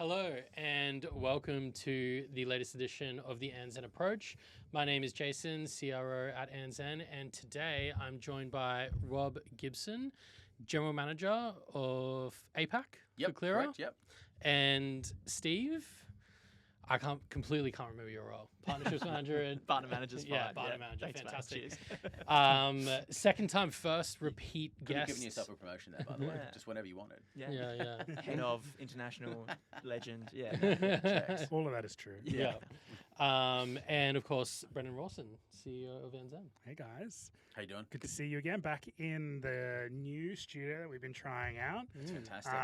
Hello and welcome to the latest edition of the Andzen Approach. My name is Jason, CRO at Andzen, and today I'm joined by Rob Gibson, General Manager of APAC for Clearer. Correct, yep. And Steve, I completely can't remember your role. Partnerships Manager at Partner Manager's fine. Yeah, Partner Manager. Thanks, Fantastic. Cheers. Second time first, repeat Could guest. have given yourself a promotion there, by the way. Just whenever you wanted. Yeah. Head of international legend. Yeah. Checks. All of that is true. Yeah. And of course, Brendan Rawson, CEO of Andzen. Hey guys, How you doing? good to see you again. Back in the new studio that we've been trying out. It's fantastic.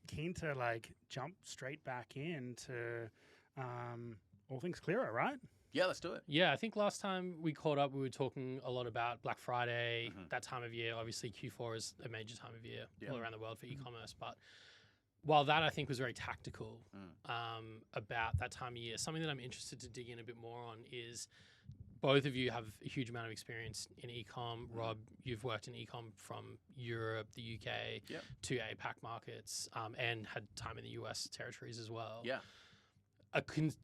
Keen to jump straight back into all things Clearer, right? Yeah, let's do it. Yeah, I think last time we caught up, we were talking a lot about Black Friday, that time of year. Obviously, Q4 is a major time of year all around the world for e-commerce. But while that, I think, was very tactical about that time of year, something that I'm interested to dig in a bit more on is both of you have a huge amount of experience in e-com. Rob, you've worked in e-com from Europe, the UK, to APAC markets, and had time in the US territories as well. Yeah. A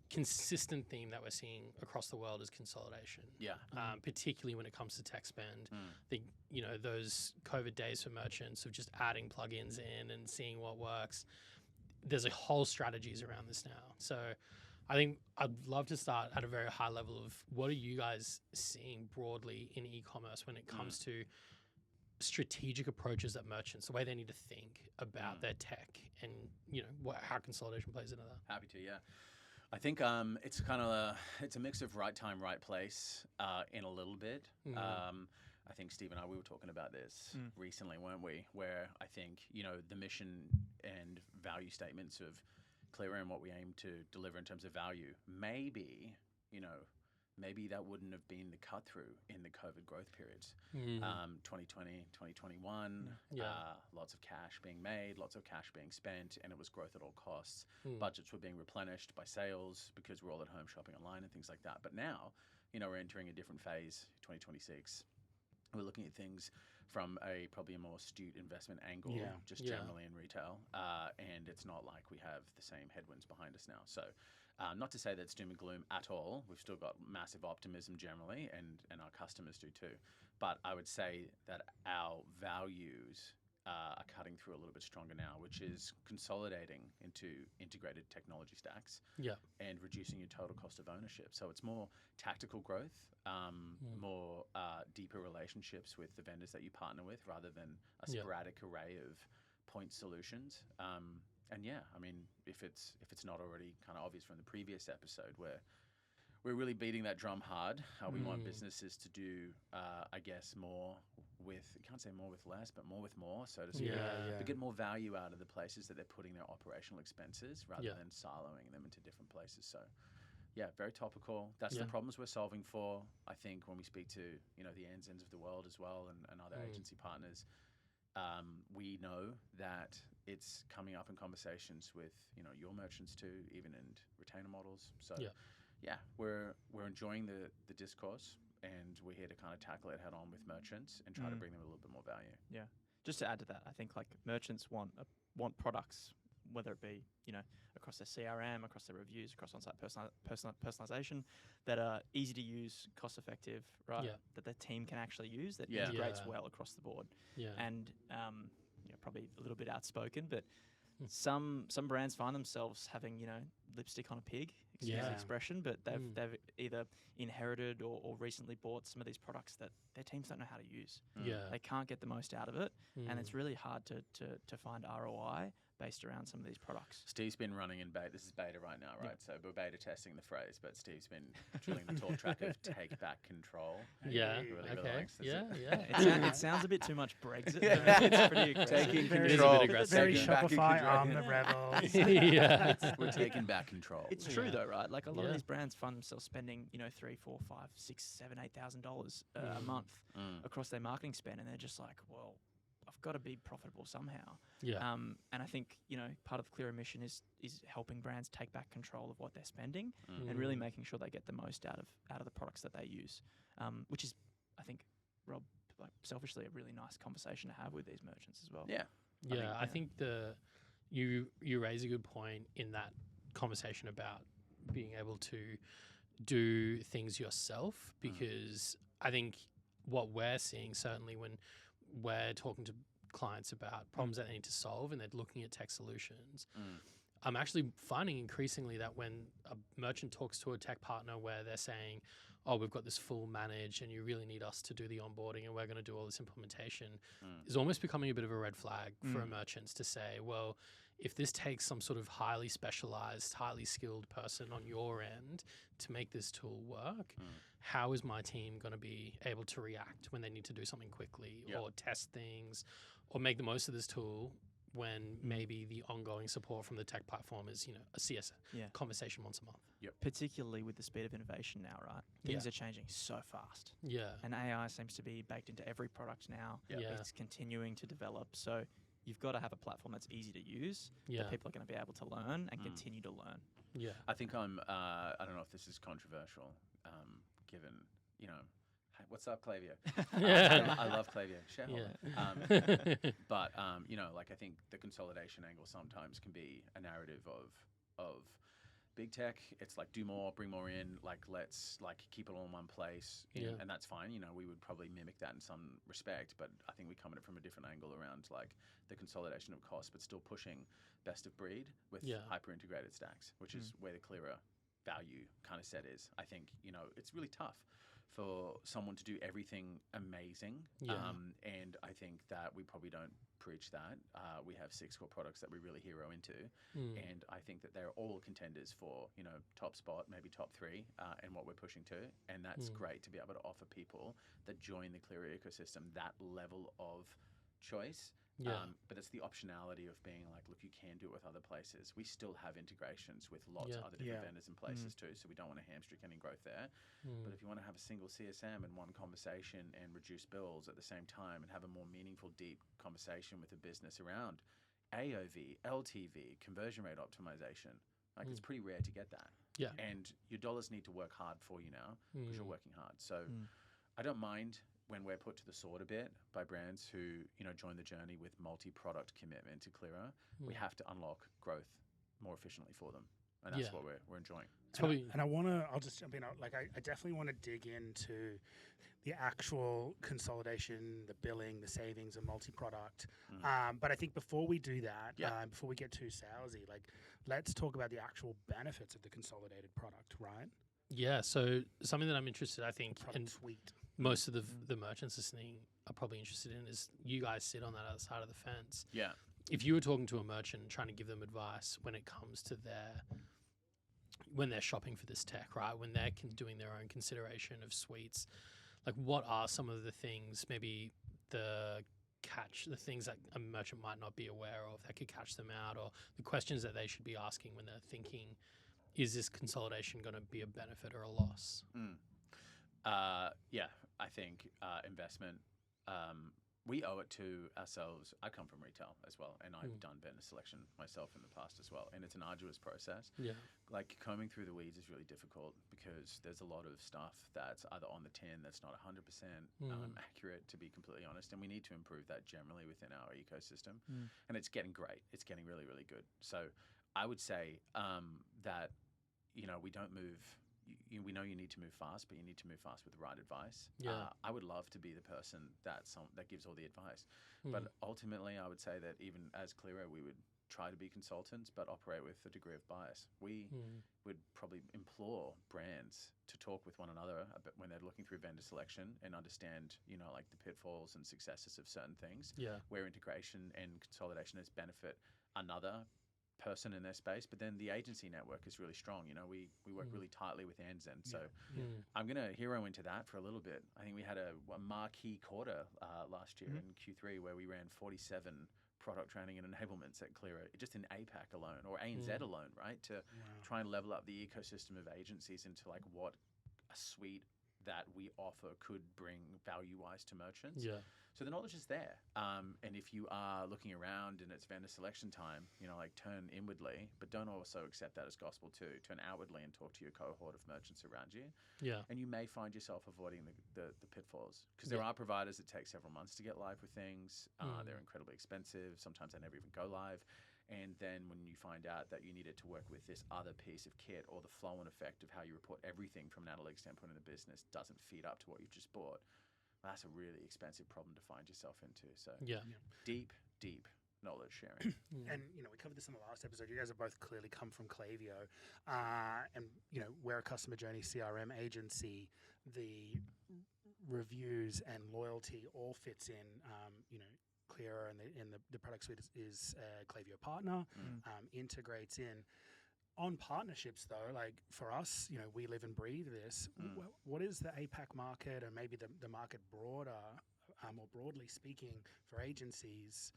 consistent theme that we're seeing across the world is consolidation. Yeah. Particularly when it comes to tech spend. I think, those COVID days for merchants of just adding plugins in and seeing what works. There's a whole strategies around this now. So I think I'd love to start at a very high level of what are you guys seeing broadly in e-commerce when it comes to strategic approaches that merchants, the way they need to think about their tech and, how consolidation plays into that. Happy to, yeah. I think it's kind of it's a mix of right time, right place in a little bit. I think Steve and I, we were talking about this recently, weren't we? Where I think, the mission and value statements of Clearer and what we aim to deliver in terms of value, maybe that wouldn't have been the cut through in the COVID growth periods. 2020, 2021, lots of cash being made, lots of cash being spent, and it was growth at all costs. Budgets were being replenished by sales because we're all at home shopping online and things like that. But now, we're entering a different phase, 2026. We're looking at things from probably a more astute investment angle, generally in retail. And it's not like we have the same headwinds behind us now. So not to say that it's doom and gloom at all. We've still got massive optimism generally, and our customers do too. But I would say that our values are cutting through a little bit stronger now, which is consolidating into integrated technology stacks and reducing your total cost of ownership. So it's more tactical growth, more deeper relationships with the vendors that you partner with rather than a sporadic array of point solutions. And if it's not already kind of obvious from the previous episode, where we're really beating that drum hard. We want businesses to do, more with, I can't say more with less, but more with more, so to speak. To get more value out of the places that they're putting their operational expenses rather than siloing them into different places. So, very topical. That's the problems we're solving for. I think when we speak to, the Andzens of the world as well and other agency partners, we know that it's coming up in conversations with, your merchants too, even in retainer models. So, we're enjoying the discourse, and we're here to kind of tackle it head on with merchants and try to bring them a little bit more value. Yeah. Just to add to that, I think merchants want products, whether it be across their CRM, across their reviews, across on-site personalization, that are easy to use, cost effective, right? Yeah. That the team can actually use, that integrates well across the board. Yeah. And probably a little bit outspoken, but some brands find themselves having lipstick on a pig, excuse the expression, but they've either inherited or recently bought some of these products that their teams don't know how to use. They can't get the most out of it, and it's really hard to find ROI based around some of these products. Steve's been running in beta. This is beta right now, right? So we're beta testing the phrase, but Steve's been drilling the talk track of take back control. Yeah. He really likes this. It sounds a bit too much Brexit. It's pretty aggressive. Taking Very control. Very Shopify on the rebels. We're taking back control. It's true though, right? Like a lot of these brands find themselves spending, $3, $4, $5, $6, $7, $8,000 a month across their marketing spend, and they're just like, well, I've got to be profitable somehow. And I think, part of the Clearer mission is helping brands take back control of what they're spending and really making sure they get the most out of the products that they use, which is, I think, Rob, selfishly a really nice conversation to have with these merchants as well. I think you raise a good point in that conversation about being able to do things yourself, because I think what we're seeing, certainly when we're talking to clients about problems that they need to solve and they're looking at tech solutions, I'm actually finding increasingly that when a merchant talks to a tech partner where they're saying, oh, we've got this full managed and you really need us to do the onboarding and we're going to do all this implementation, is almost becoming a bit of a red flag for merchants to say, well, if this takes some sort of highly specialized, highly skilled person on your end to make this tool work, how is my team going to be able to react when they need to do something quickly or test things or make the most of this tool when maybe the ongoing support from the tech platform is, a CS conversation once a month. Particularly with the speed of innovation now, right? Things are changing so fast. And AI seems to be baked into every product now. It's continuing to develop. So you've got to have a platform that's easy to use that people are going to be able to learn and continue to learn. I think I don't know if this is controversial, given, what's up, Klaviyo? I love Klaviyo, shareholder. But, I think the consolidation angle sometimes can be a narrative of big tech. It's like, do more, bring more in, let's keep it all in one place. And that's fine. We would probably mimic that in some respect, but I think we come at it from a different angle around the consolidation of costs, but still pushing best of breed with hyper integrated stacks, which is where the clearer value kind of set is. I think, it's really tough for someone to do everything amazing. And I think that we probably don't preach that. We have 6 core products that we really hero into. And I think that they're all contenders for, top spot, maybe top 3, and what we're pushing to. And that's great to be able to offer people that join the Clearer ecosystem that level of choice. But it's the optionality of being like, look, you can do it with other places. We still have integrations with lots of other different vendors and places too, so we don't want to hamstring any growth there. But if you want to have a single CSM and one conversation and reduce bills at the same time and have a more meaningful, deep conversation with a business around AOV, LTV, conversion rate optimization, it's pretty rare to get that. And your dollars need to work hard for you now because you're working hard. So I don't mind when we're put to the sword a bit by brands who, join the journey with multi-product commitment to Clearer. We have to unlock growth more efficiently for them. And that's what we're enjoying. And I'll just jump in. I definitely want to dig into the actual consolidation, the billing, the savings, and multi-product. But I think before we do that, before we get too salesy, let's talk about the actual benefits of the consolidated product, right? Yeah, so something that I'm interested, I think, product suite. Most of the merchants listening are probably interested in is you guys sit on that other side of the fence. If you were talking to a merchant and trying to give them advice when it comes to when they're shopping for this tech, right? When they're doing their own consideration of suites, what are some of the things, maybe the things that a merchant might not be aware of that could catch them out, or the questions that they should be asking when they're thinking, is this consolidation going to be a benefit or a loss? I think investment, we owe it to ourselves. I come from retail as well, and I've done vendor selection myself in the past as well, and it's an arduous process. Combing through the weeds is really difficult because there's a lot of stuff that's either on the tin that's not 100% accurate, to be completely honest, and we need to improve that generally within our ecosystem. And it's getting great. It's getting really, really good. So I would say that, we don't move. We know you need to move fast, but you need to move fast with the right advice. I would love to be the person that gives all the advice. But ultimately, I would say that even as Clearer, we would try to be consultants, but operate with a degree of bias. We would probably implore brands to talk with one another when they're looking through vendor selection and understand, the pitfalls and successes of certain things, where integration and consolidation has benefit another person in their space, but then the agency network is really strong. We work really tightly with Andzen, so I'm going to hero into that for a little bit. I think we had a marquee quarter last year in Q3 where we ran 47 product training and enablements at Clearer, just in APAC alone, or ANZ alone, right? To try and level up the ecosystem of agencies into what a suite that we offer could bring value-wise to merchants. So the knowledge is there. And if you are looking around and it's vendor selection time, turn inwardly, but don't also accept that as gospel too. Turn outwardly and talk to your cohort of merchants around you. And you may find yourself avoiding the pitfalls because there are providers that take several months to get live with things. They're incredibly expensive. Sometimes they never even go live. And then when you find out that you need it to work with this other piece of kit, or the flow and effect of how you report everything from an analytics standpoint in the business doesn't feed up to what you've just bought, that's a really expensive problem to find yourself into. So deep knowledge sharing. And, we covered this in the last episode. You guys have both clearly come from Klaviyo. And, we're a customer journey CRM agency. The reviews and loyalty all fits in, Clearer, and the product suite is Klaviyo Partner, integrates in. On partnerships, though, like for us, we live and breathe this. What is the APAC market, and maybe the market broader, more broadly speaking, for agencies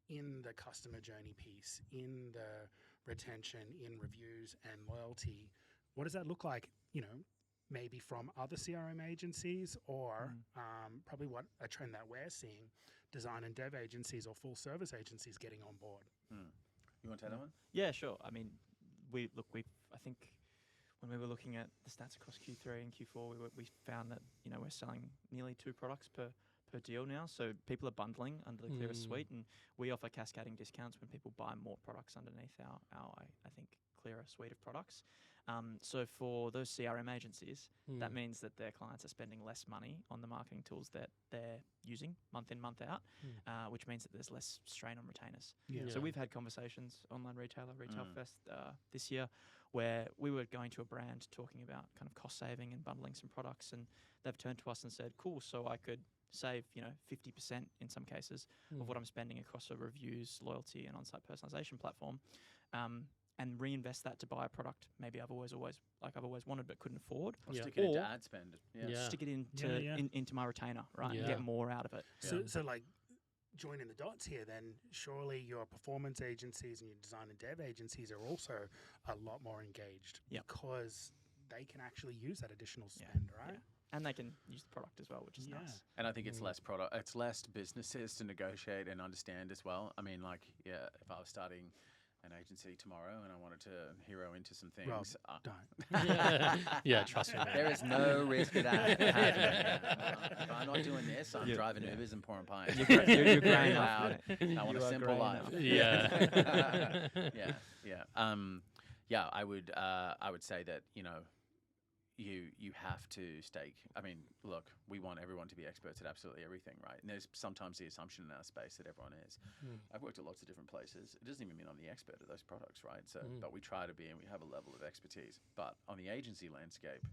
in the customer journey piece, in the retention, in reviews and loyalty? What does that look like, maybe from other CRM agencies, or probably what a trend that we're seeing, design and dev agencies or full service agencies getting on board? You want to take that one? Yeah, sure. I mean, I think when we were looking at the stats across Q3 and Q4, we found that we're selling nearly 2 products per deal now. So people are bundling under the Clearer suite, and we offer cascading discounts when people buy more products underneath our I think Clearer suite of products. So for those CRM agencies, that means that their clients are spending less money on the marketing tools that they're using month in, month out, which means that there's less strain on retainers. So we've had conversations, online retailer, Retail Fest this year, where we were going to a brand talking about kind of cost saving and bundling some products, and they've turned to us and said, cool, so I could save 50% in some cases of what I'm spending across a reviews, loyalty and on-site personalization platform, and reinvest that to buy a product maybe I've always wanted but couldn't afford, or stick it into ad spend, stick it into my retainer, right, and get more out of it. So like joining the dots here, then surely your performance agencies and your design and dev agencies are also a lot more engaged because they can actually use that additional spend, right? And they can use the product as well, which is nice. And I think it's less product, it's less businesses to negotiate and understand as well. I mean, like, if I was starting an agency tomorrow and I wanted to hero into some things, Rob, don't. Trust me. There is no risk of that. If I'm not doing this, I'm driving Ubers and pouring pints. You're growing out. I want a simple life. I would say that you have to stake. I mean, look, we want everyone to be experts at absolutely everything, right? And there's sometimes the assumption in our space that everyone is. I've worked at lots of different places. It doesn't even mean I'm the expert at those products, right? So, but we try to be, and we have a level of expertise. But on the agency landscape,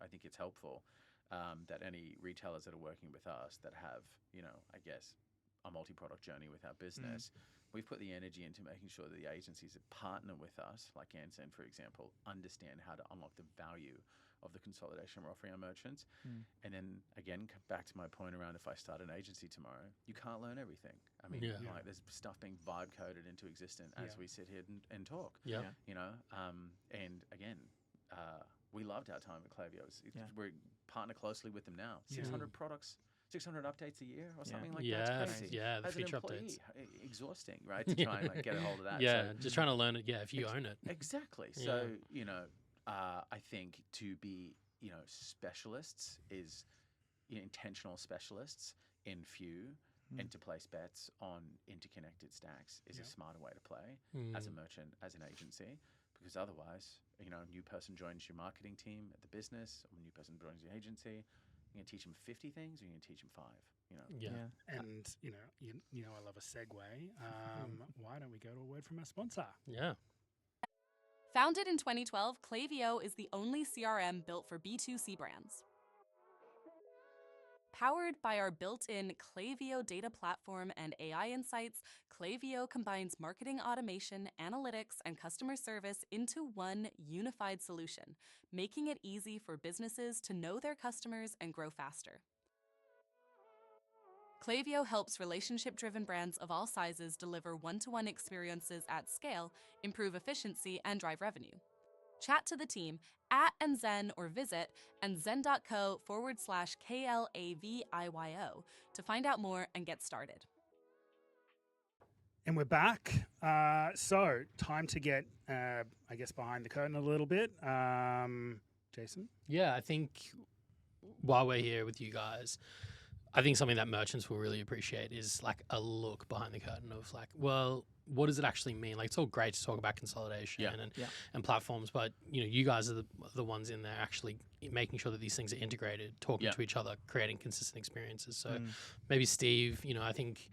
I think it's helpful that any retailers that are working with us that have, I guess, a multi-product journey with our business, we've put the energy into making sure that the agencies that partner with us, like Andzen, for example, understand how to unlock the value of the consolidation we're offering our merchants. And then again, back to my point around, if I start an agency tomorrow, you can't learn everything. I mean, like there's stuff being vibe coded into existence as we sit here and talk. And again, we loved our time at Klaviyo. We partner closely with them now. 600 products, 600 updates a year or something like that. That's crazy. The as feature an employee, updates. Exhausting, right? To try and get a hold of that. Just trying to learn it. If you own it. Exactly. So, I think to be, specialists is intentional specialists in few, and to place bets on interconnected stacks is a smarter way to play as a merchant, as an agency, because otherwise, a new person joins your marketing team at the business, or a new person joins your agency. You're going to teach them 50 things, or you're going to teach them 5. And I love a segue. Why don't we go to a word from our sponsor? Founded in 2012, Klaviyo is the only CRM built for B2C brands. Powered by our built-in Klaviyo data platform and AI insights, Klaviyo combines marketing automation, analytics, and customer service into one unified solution, making it easy for businesses to know their customers and grow faster. Klaviyo helps relationship-driven brands of all sizes deliver one-to-one experiences at scale, improve efficiency, and drive revenue. Chat to the team at Andzen or visit andzen.co/KLAVIYO to find out more and get started. And we're back. So time to get, behind the curtain a little bit. Jason? I think while we're here with you guys, I think something that merchants will really appreciate is like a look behind the curtain of like, well, what does it actually mean? Like, it's all great to talk about consolidation and platforms, but you guys are the ones in there actually making sure that these things are integrated, talking to each other, creating consistent experiences. So maybe Steve, I think,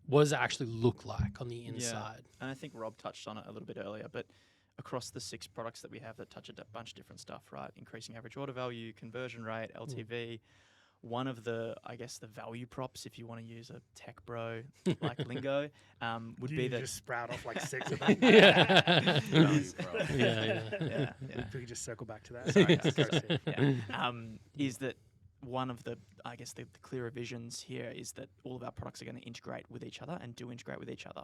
what does it actually look like on the inside? And I think Rob touched on it a little bit earlier, but across the 6 products that we have that touch a bunch of different stuff, right? Increasing average order value, conversion rate, LTV. One of the, I guess, the value props, if you want to use a tech bro like lingo, would be that... just sprout off like 6 of them. If we could just circle back to that. Sorry, is that one of the, I guess, the clearer visions here is that all of our products are going to integrate with each other and do integrate with each other,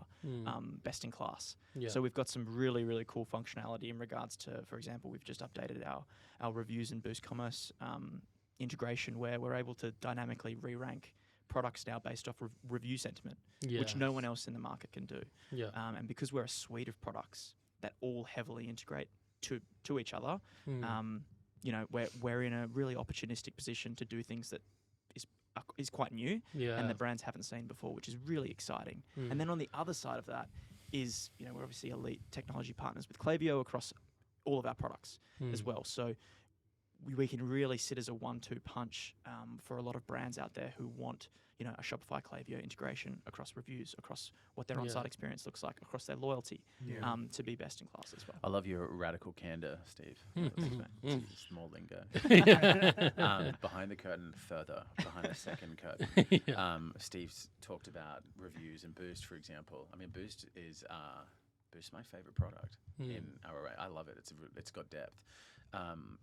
best in class. So we've got some really, really cool functionality in regards to, for example, we've just updated our reviews and Boost Commerce integration, where we're able to dynamically re-rank products now based off review sentiment, which no one else in the market can do. And because we're a suite of products that all heavily integrate to each other, we're in a really opportunistic position to do things that is quite new and the brands haven't seen before, which is really exciting. And then on the other side of that is, we're obviously elite technology partners with Klaviyo across all of our products as well. So we can really sit as a 1-2 punch for a lot of brands out there who want, a Shopify Klaviyo integration across reviews, across what their on-site experience looks like, across their loyalty, to be best in class as well. I love your radical candor, Steve. Small lingo. Behind the curtain, further behind the second curtain. Steve's talked about reviews and Boost, for example. I mean, Boost is my favorite product in our array. I love it. It's got depth.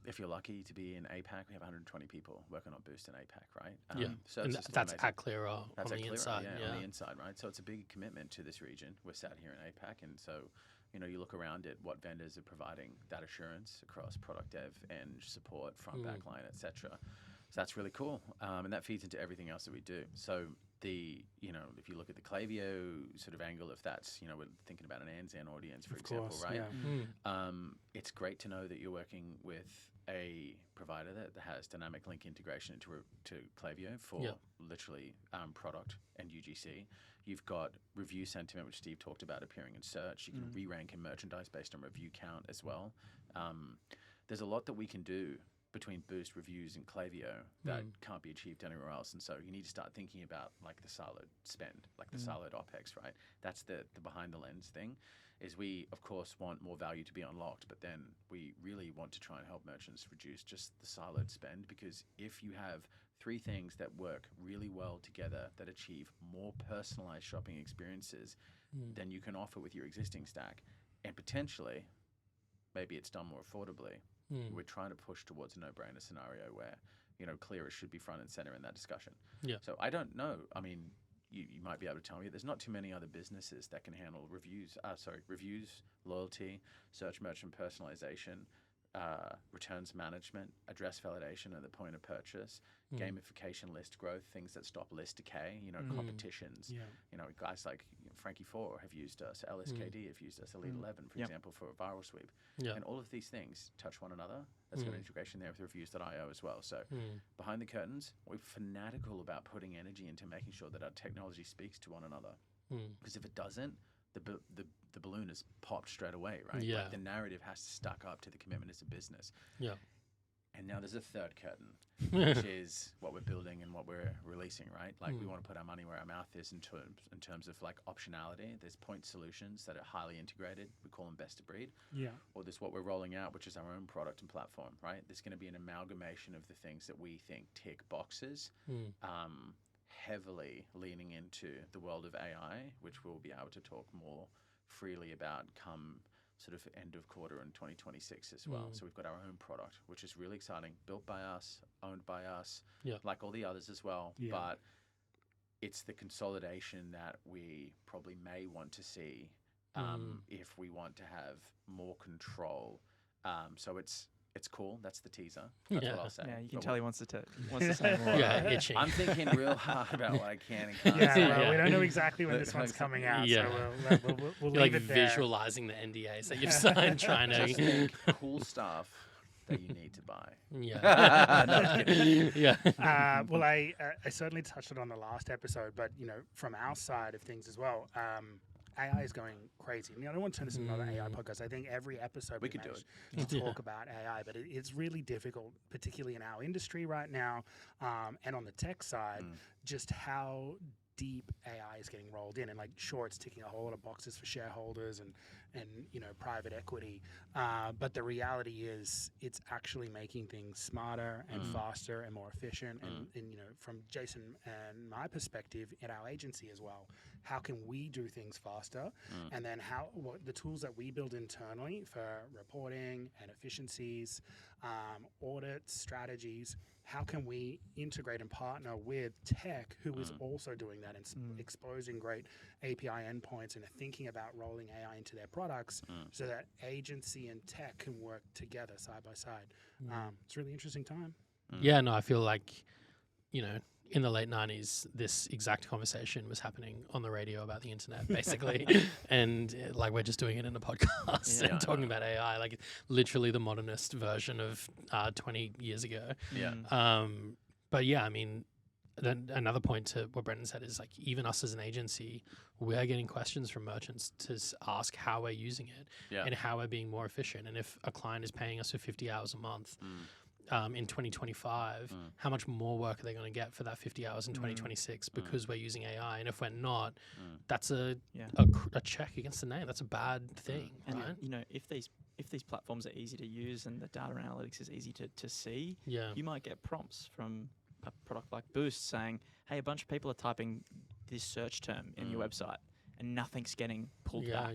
If you're lucky to be in APAC, we have 120 people working on Boost in APAC, right? So and that's at Clearer on the inside. On the inside, right? So it's a big commitment to this region. We're sat here in APAC, and so you look around at what vendors are providing that assurance across product dev and support, front backline, etc. So that's really cool, and that feeds into everything else that we do. So if you look at the Klaviyo sort of angle, if that's, we're thinking about an Andzen audience, for example, right? It's great to know that you're working with a provider that has dynamic link integration to Klaviyo for literally product and UGC. You've got review sentiment, which Steve talked about, appearing in search. You can re-rank in merchandise based on review count as well. There's a lot that we can do between Boost, reviews, and Klaviyo that can't be achieved anywhere else. And so you need to start thinking about like the siloed spend, like the siloed OPEX, right? That's the behind the lens thing, is we, of course, want more value to be unlocked, but then we really want to try and help merchants reduce just the siloed spend, because if you have 3 things that work really well together that achieve more personalized shopping experiences than you can offer with your existing stack, and potentially maybe it's done more affordably, we're trying to push towards a no-brainer scenario where, Clearer should be front and center in that discussion. So I don't know. I mean, you might be able to tell me there's not too many other businesses that can handle reviews, loyalty, search merchant personalization, returns management, address validation at the point of purchase, gamification, list growth, things that stop list decay, competitions. Guys like Frankie 4 have used us, LSKD have used us, Elite 11, for example, for a viral sweep. And all of these things touch one another. That's got integration there with reviews.io as well. So behind the curtains, we're fanatical about putting energy into making sure that our technology speaks to one another. Because if it doesn't, the balloon is popped straight away, right? Like the narrative has to stack up to the commitment as a business. And now there's a third curtain, which is what we're building and what we're releasing, right? Like we want to put our money where our mouth is in terms of like optionality. There's point solutions that are highly integrated. We call them best of breed. Or there's what we're rolling out, which is our own product and platform, right? There's going to be an amalgamation of the things that we think tick boxes, heavily leaning into the world of AI, which we'll be able to talk more freely about come sort of end of quarter in 2026 as well. So we've got our own product, which is really exciting, built by us, owned by us, like all the others as well. But it's the consolidation that we probably may want to see if we want to have more control. So it's cool. That's the teaser. That's what I'll say. Yeah, you can tell he wants to say more. Itching. I'm thinking real hard about what I can and can't Yeah, say. well, we don't know exactly when this one's coming out, so we'll leave like it there. visualizing the NDAs that you've signed, trying to Just think cool stuff that you need to buy. Yeah. No, I'm kidding. Yeah. Well, I certainly touched it on the last episode, but from our side of things as well, AI is going crazy. I don't want to turn this into another AI podcast. I think every episode We could do manage to talk about AI, but it's really difficult, particularly in our industry right now, and on the tech side, just how deep AI is getting rolled in, and sure, it's ticking a whole lot of boxes for shareholders and private equity, but the reality is it's actually making things smarter and faster and more efficient. And from Jason and my perspective at our agency as well, how can we do things faster, and then what the tools that we build internally for reporting and efficiencies, audits, strategies, how can we integrate and partner with tech, who is also doing that and exposing great API endpoints and thinking about rolling AI into their products, so that agency and tech can work together side by side. It's a really interesting time. Yeah, no, I feel like, in the late 90s, this exact conversation was happening on the radio about the internet, basically. And we're just doing it in a podcast and talking about AI, literally the modernist version of 20 years ago. Yeah. But yeah, I mean, then another point to what Brendan said is even us as an agency, we're getting questions from merchants to ask how we're using it and how we're being more efficient. And if a client is paying us for 50 hours a month, in 2025, how much more work are they going to get for that 50 hours in 2026 because we're using AI? And if we're not, that's a check against the name. That's a bad thing, right? And if these platforms are easy to use and the data analytics is easy to see, you might get prompts from a product like Boost saying, hey, a bunch of people are typing this search term in your website and nothing's getting pulled back.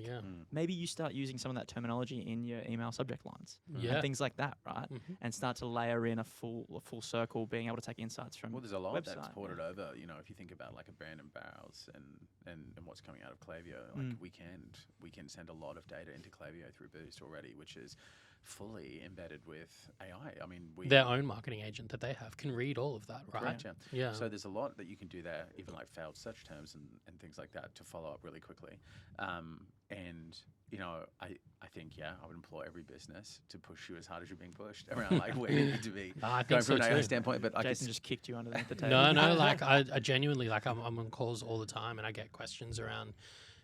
Maybe you start using some of that terminology in your email subject lines and things like that, right? And start to layer in a full circle, being able to take insights from there's a lot website, that's ported over. If you think about a brand and Barrels and what's coming out of Klaviyo, we can send a lot of data into Klaviyo through Boost already, which is fully embedded with AI. I mean, their own marketing agent that they have can read all of that, right? Correct, yeah. So there's a lot that you can do there, even failed search terms and things like that, to follow up really quickly. And I think I would implore every business to push you as hard as you're being pushed around where you need to be. I think going so from an AI too. standpoint, but Jason just kicked you underneath the table. No, I genuinely I'm on calls all the time and I get questions around,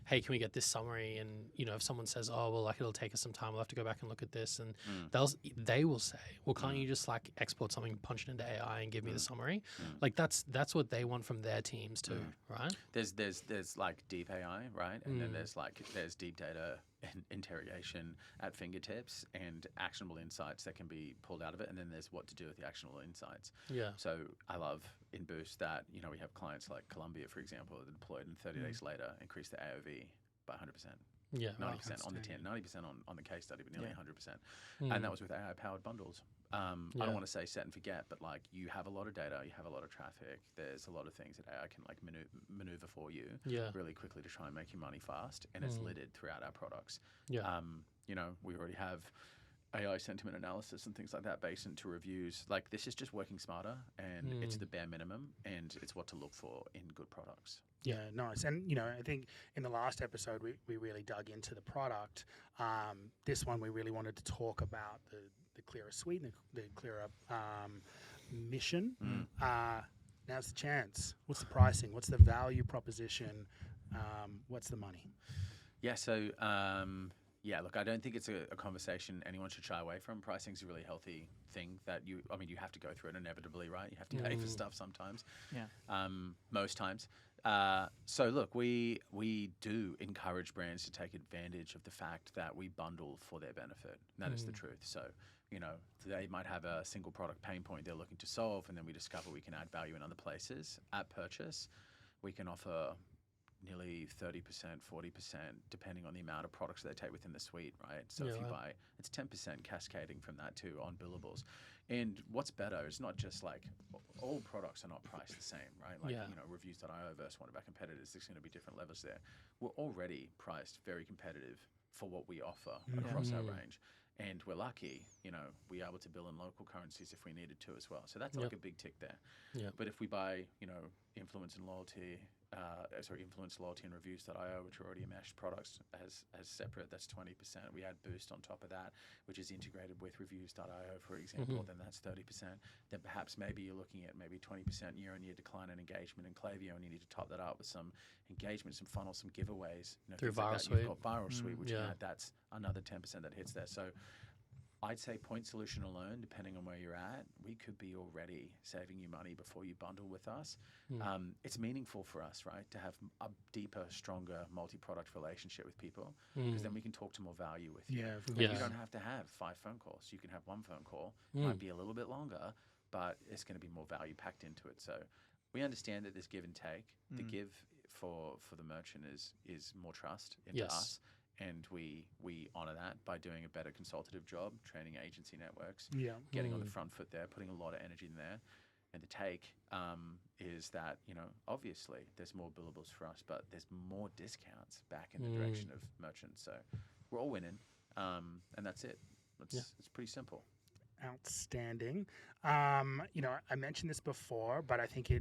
hey, can we get this summary? And if someone says, oh well, it'll take us some time, we'll have to go back and look at this, and they will say, well, can't you just export something, punch it into AI, and give me the summary? That's what they want from their teams too, right? There's deep AI, right? And then there's deep data and interrogation at fingertips and actionable insights that can be pulled out of it. And then there's what to do with the actionable insights. Yeah. So I love in Boost that, we have clients like Columbia, for example, that deployed and 30 days later increased the AOV by 100%. Yeah. 90% on the 10, 90% on the case study, but nearly 100%. And that was with AI powered bundles. I don't want to say set and forget, but you have a lot of data, you have a lot of traffic. There's a lot of things that AI can maneuver for you really quickly to try and make you money fast, and it's littered throughout our products. Yeah. We already have AI sentiment analysis and things like that based into reviews. This is just working smarter, and it's the bare minimum, and it's what to look for in good products. Yeah, nice. And, I think in the last episode, we really dug into the product. This one, we really wanted to talk about the Clearer suite and the Clearer mission. Now's the chance. What's the pricing? What's the value proposition? What's the money? Yeah, so... look, I don't think it's a conversation anyone should shy away from. Pricing's a really healthy thing that you have to go through it inevitably, right? You have to pay for stuff sometimes. Yeah. Most times. So look, we do encourage brands to take advantage of the fact that we bundle for their benefit. And that is the truth. So, they might have a single product pain point they're looking to solve, and then we discover we can add value in other places. At purchase, we can offer nearly 30%, 40%, depending on the amount of products they take within the suite, right? So if you buy, it's 10% cascading from that too on billables. And what's better is not just all products are not priced the same, right? Reviews.io versus one of our competitors, there's going to be different levels there. We're already priced very competitive for what we offer across our range. And we're lucky, we're able to bill in local currencies if we needed to as well. So that's a big tick there. Yeah. But if we buy, influence and loyalty Influence Loyalty and Reviews.io, which are already meshed products as separate. That's 20%. We add Boost on top of that, which is integrated with Reviews.io, for example. Then that's 30%. Then perhaps maybe you're looking at maybe 20% year-on-year decline in engagement in Klaviyo, and you need to top that up with some engagement, some funnels, some giveaways. Through things like Viral that. Suite. You've got Viral Suite, which that's another 10% that hits there. So I'd say point solution alone, depending on where you're at, we could be already saving you money before you bundle with us. It's meaningful for us, right, to have a deeper, stronger multi-product relationship with people, because then we can talk to more value with you. You don't have to have 5 phone calls. You can have 1 phone call. It might be a little bit longer, but it's going to be more value packed into it. So we understand that there's give and take. The give for the merchant is more trust into us. And we honor that by doing a better consultative job, training agency networks, getting on the front foot there, putting a lot of energy in there. And the take is that, obviously there's more billables for us, but there's more discounts back in the direction of merchants. So we're all winning, and that's it. It's pretty simple. Outstanding. I mentioned this before, but I think I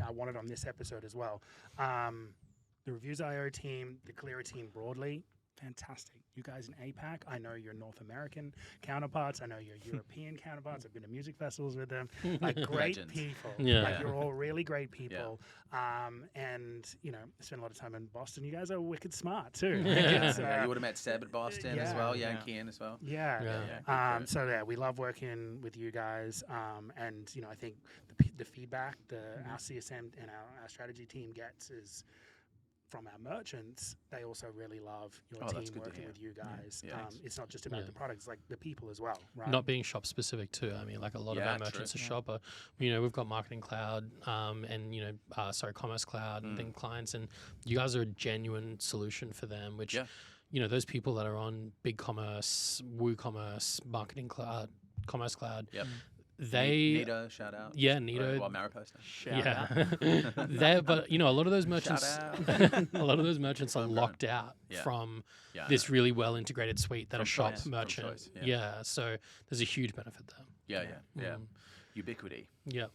want it on this episode as well. The Reviews.io team, the Clearer team broadly, fantastic. You guys in APAC, I know your North American counterparts. I know your European counterparts. I've been to music festivals with them. Like great people. Like you're all really great people. And, I spent a lot of time in Boston. You guys are wicked smart too. You would have met Seb at Boston as well. And Kian as well. So we love working with you guys. And, I think the feedback our CSM and our strategy team gets is from our merchants. They also really love your team working with you guys. It's not just about the products, it's like the people as well, right? Not being shop specific too. I mean, like a lot of our merchants are shop, but we've got Marketing Cloud and Commerce Cloud and thing clients, and you guys are a genuine solution for them, which those people that are on BigCommerce, WooCommerce, Marketing Cloud, Commerce Cloud, Nito, shout out. Yeah, Nito. Well, Mariposa. Shout out. But a lot of those merchants, are locked out from this really well integrated suite that a shop merchant. So there's a huge benefit there. Yeah. Ubiquity. Yeah.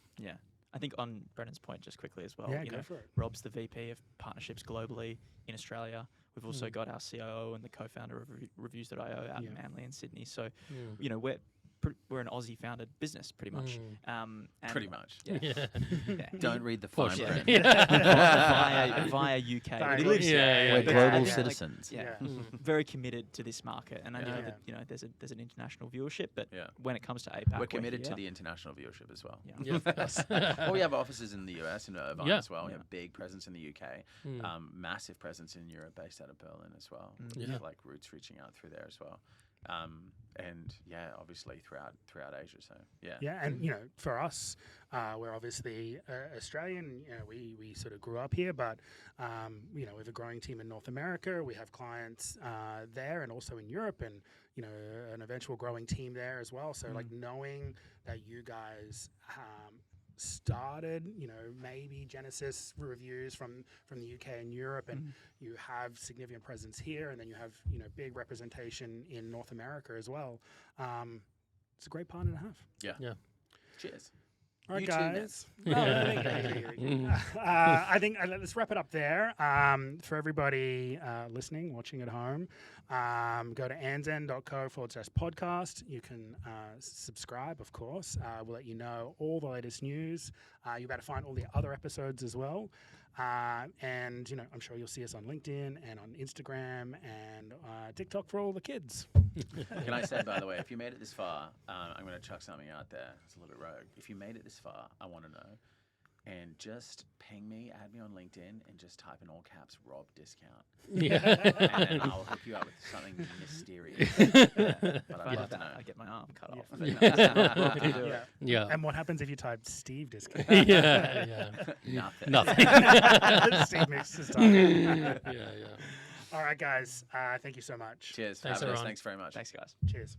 I think on Brennan's point, just quickly as well. Go for it. Rob's the VP of partnerships globally in Australia. We've also got our COO and the co-founder of Reviews.io out in Manly and Sydney. So, we're an Aussie-founded business, pretty much. Pretty much. Yeah. Don't read the fine print. Via UK. We live We're global citizens. Very committed to this market, and I know that there's an international viewership, but when it comes to APAC, we're committed to the international viewership as well. Yeah. We have offices in the US and Irvine as well. We have a big presence in the UK, massive presence in Europe, based out of Berlin as well. We have roots reaching out through there as well. And obviously throughout Asia. So and for us, we're obviously Australian. We sort of grew up here, but we have a growing team in North America. We have clients there, and also in Europe, and an eventual growing team there as well. So like knowing that you guys started, maybe Genesis reviews from the UK and Europe, and you have significant presence here, and then you have big representation in North America as well. It's a great partner to have. Yeah. Cheers. All right, You guys. too, I think let's wrap it up there. For everybody listening, watching at home, go to andzen.co/podcast. You can subscribe, of course. We'll let you know all the latest news. You'll be able to find all the other episodes as well. And I'm sure you'll see us on LinkedIn and on Instagram and TikTok for all the kids. Can I say, by the way, if you made it this far, I'm going to chuck something out there. It's a little bit rogue. If you made it this far, I want to know. And just ping me, add me on LinkedIn, and just type in all caps Rob discount. And then I'll hook you up with something mysterious. But I'd love to know. I get my arm cut off. And what happens if you type Steve discount? Nothing. Steve makes his time. All right, guys. Thank you so much. Cheers. Thanks, Fabulous. everyone. Thanks very much. Thanks, guys. Cheers.